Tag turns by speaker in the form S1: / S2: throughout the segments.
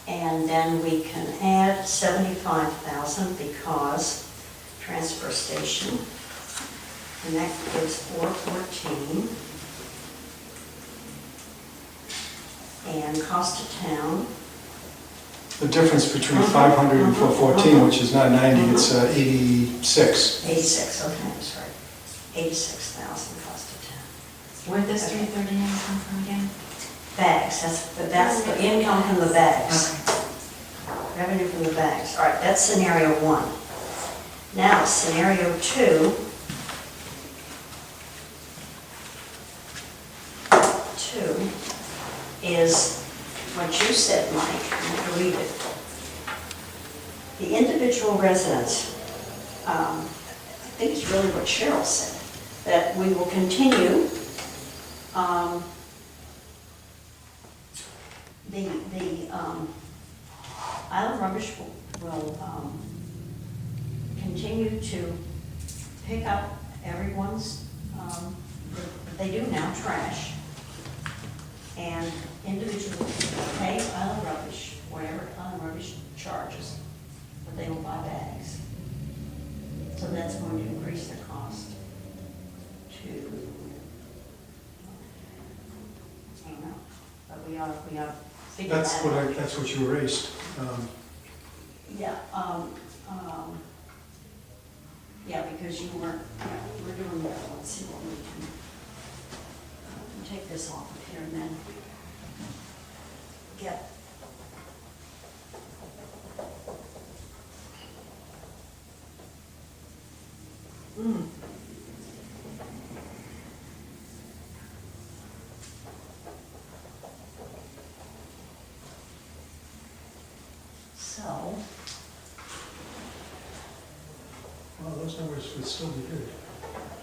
S1: And then we can add 75,000 because transfer station, and that gives 414. And cost of town,
S2: The difference between 500 and 414, which is not 90, it's 86.
S1: 86, okay, that's right. 86,000 cost of town.
S3: Where'd this 339 come from again?
S1: Bags, that's the income from the bags.
S3: Okay.
S1: Revenue from the bags. All right, that's scenario one. Now, scenario two. Is what you said, Mike. I'm going to read it. The individual residents, I think it's really what Cheryl said, that we will continue the island rubbish will continue to pick up everyone's, they do now, trash. And individuals pay island rubbish, whatever island rubbish charges, but they will buy bags. So that's going to increase the cost to, I don't know, but we ought to figure that out.
S2: That's what you erased.
S1: Yeah, yeah, because you weren't, yeah, we're doing that. Let's see what we can take this off of here and then get. So,
S2: Well, those numbers would still be good,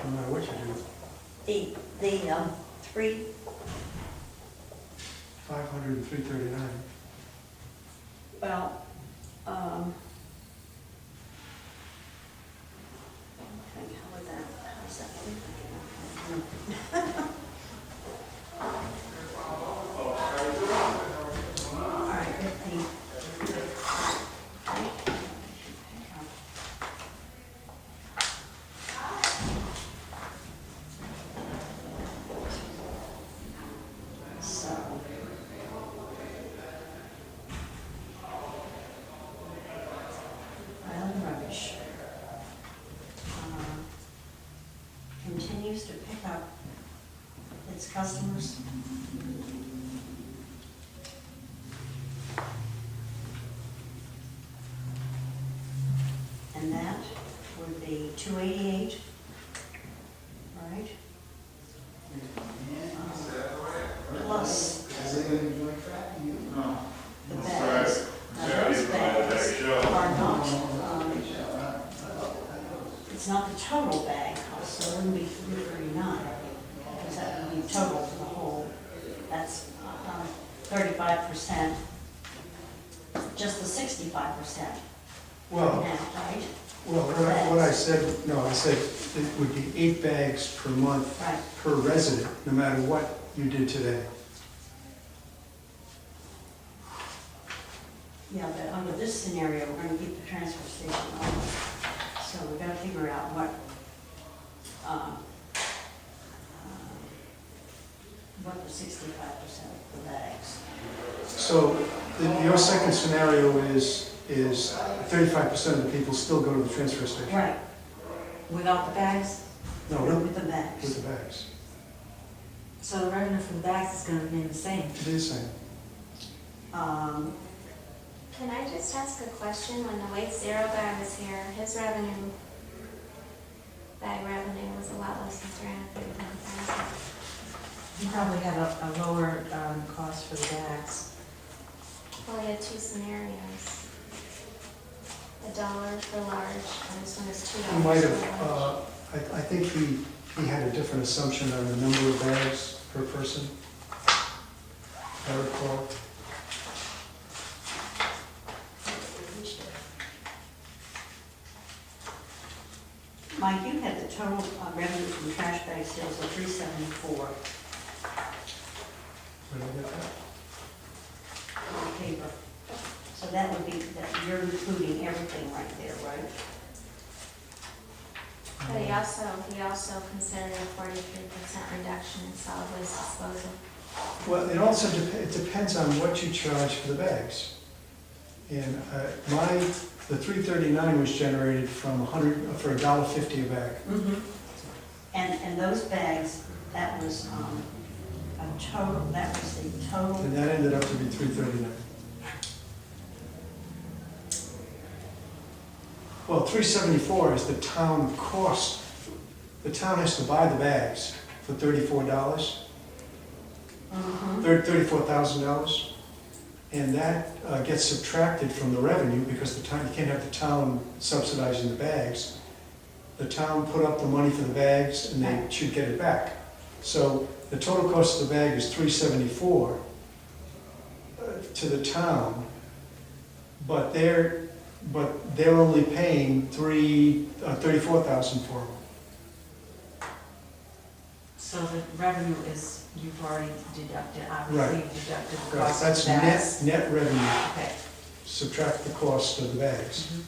S2: no matter what you do.
S1: the three,
S2: 500 and 339.
S1: well, how would that, how's that? All right, get the. Island rubbish continues to pick up its customers. And that would be 288, right? Plus the bags. Now, those bags are not, it's not the total bag cost, so it wouldn't be 339, because that would be total for the whole. That's 35%, just the 65%
S2: Well,
S1: now, right?
S2: what I said, no, I said it would be 8 bags per month
S1: Right.
S2: per resident, no matter what you did today.
S1: Yeah, but under this scenario, we're gonna keep the transfer station open. So we gotta figure out what the 65% of the bags.
S2: So your second scenario is 35% of the people still go to the transfer station.
S1: Right. Without the bags?
S2: No,
S1: With the bags.
S2: with the bags.
S3: So the revenue from the bags is gonna remain the same.
S2: It is same.
S4: Can I just ask a question? When the Waste Zero guy was here, his revenue, bag revenue was a lot less than 339,000.
S3: You probably had a lower cost for the bags.
S4: Well, he had two scenarios. $1 for large, and this one is $2
S2: He might
S4: for
S2: have,
S4: large.
S2: I think he had a different assumption on the number of bags per person. I recall.
S1: Mike, you had the total revenue from trash bag sales of 374
S2: Did I get that?
S1: on paper. So that would be, that you're including everything right there, right?
S4: But he also considered a 43% reduction in solid waste disposal.
S2: Well, it also it depends on what you charge for the bags. And the 339 was generated from for $1.50 a bag.
S1: Mm-hmm. And those bags, that was a total, that was the total.
S2: And that ended up to be 339. Well, 374 is the town cost. The town has to buy the bags for $34,
S1: Mm-hmm.
S2: $34,000. And that gets subtracted from the revenue because the town, you can't have the town subsidizing the bags. The town put up the money for the bags and they should get it back. So the total cost of the bag is $374 to the town, but they're only paying $34,000 for them.
S3: So the revenue is, you've already deducted, obviously
S2: Right.
S3: you've deducted the
S2: Right,
S3: cost of the
S2: that's
S3: bags.
S2: net revenue.
S3: Okay.
S2: Subtract the cost of the bags.
S3: Mhm.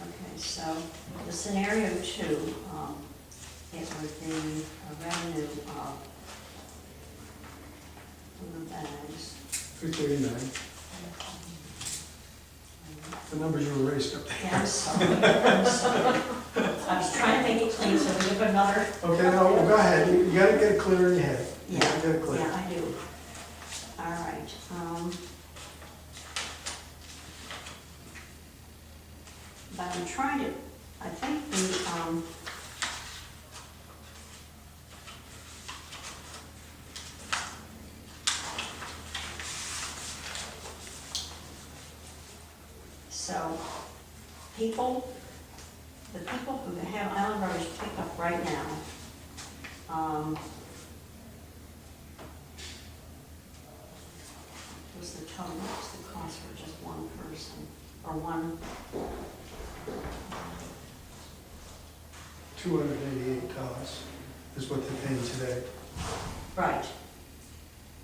S1: Okay, so the scenario 2, it would be a revenue of the bags.
S2: 339. The numbers you erased up there.
S1: Yeah, I'm sorry, I'm sorry. I was trying to make it clean, so we have another.
S2: Okay, no, well, go ahead. You gotta get it clear in your head. You gotta get it clear.
S1: Yeah, I do. All right. But I'm trying to, I think the, so the people who have island rubbish picked up right now, what's the total, what's the cost for just one person, or one?
S2: $288 is what they're paying today.
S1: Right,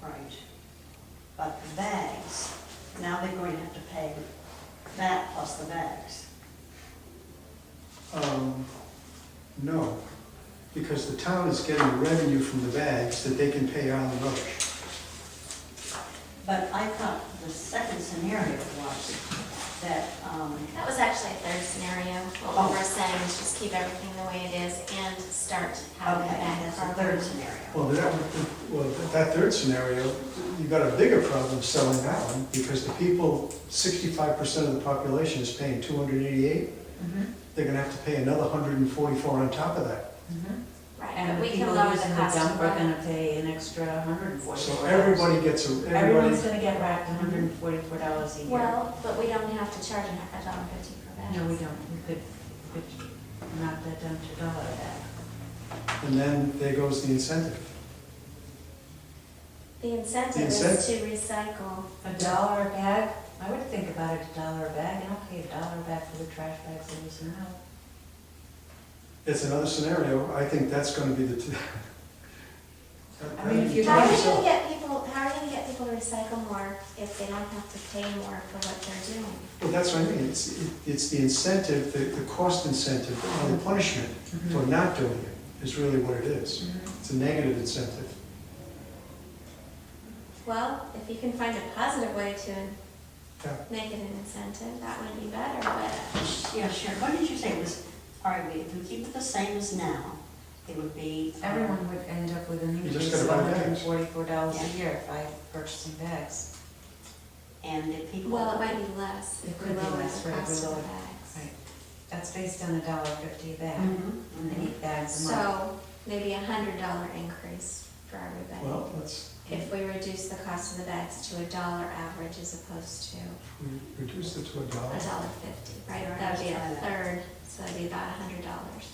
S1: right. But the bags, now they're going to have to pay that plus the bags.
S2: No, because the town is getting revenue from the bags that they can pay island rubbish.
S1: But I thought the second scenario was that,
S4: That was actually a third scenario. What we were saying is just keep everything the way it is and start having
S1: okay,
S4: a bag
S1: that's the
S4: program.
S1: third scenario.
S2: Well, that third scenario, you've got a bigger problem selling that one because the people, 65% of the population is paying 288.
S3: Mhm.
S2: They're gonna have to pay another 144 on top of that.
S3: Mhm.
S4: Right,
S3: And
S4: but
S3: the
S4: we can
S3: people
S4: lower the
S3: using the
S4: cost
S3: dump
S4: of
S3: are
S4: that.
S3: gonna pay an extra $144.
S2: So everybody gets
S3: Everyone's gonna get wrapped $144 a year.
S4: Well, but we don't have to charge $1.50 per bag.
S3: No, we don't. We could knock that down to $1 a bag.
S2: And then there goes the incentive.
S4: The incentive
S2: The
S4: is
S2: incentive-
S4: to recycle.
S3: $1 a bag? I would think about it, $1 a bag. You don't pay $1 a bag for the trash bags they use now.
S2: It's another scenario. I think that's gonna be the.
S3: I mean, if you're
S4: How are you
S3: So-
S4: gonna get people to recycle more if they don't have to pay more for what they're doing?
S2: Well, that's what I mean. It's the incentive, the cost incentive, or the punishment for not doing it is really what it is.
S3: Mhm.
S2: It's a negative incentive.
S4: Well, if you can find a positive way to
S2: Yeah.
S4: make it an incentive, that would be better, but
S1: Yeah, sure. What did you say was, all right, if we keep it the same as now, it would be.
S3: Everyone would end up with an
S2: You just
S3: increase of
S2: gotta buy bags.
S3: $144
S1: Yeah.
S3: a year by purchasing bags.
S1: And if people.
S4: well, it might be less
S3: It
S4: if we
S3: could be
S4: lower
S3: less,
S4: the
S3: right,
S4: cost
S3: we
S4: of the
S3: lower-
S4: bags.
S3: Right. That's based on $1.50 a bag,
S1: Mhm,
S3: and
S1: mhm.
S3: 8 bags a month.
S4: So maybe $100 increase for everybody.
S2: Well, let's
S4: If we reduce the cost of the bags to $1 average as opposed to
S2: reduce it to $1.
S4: $1.50, right?
S1: Sure,
S4: That'd be
S1: let's
S4: a
S1: try that.
S4: third, so that'd be about $100.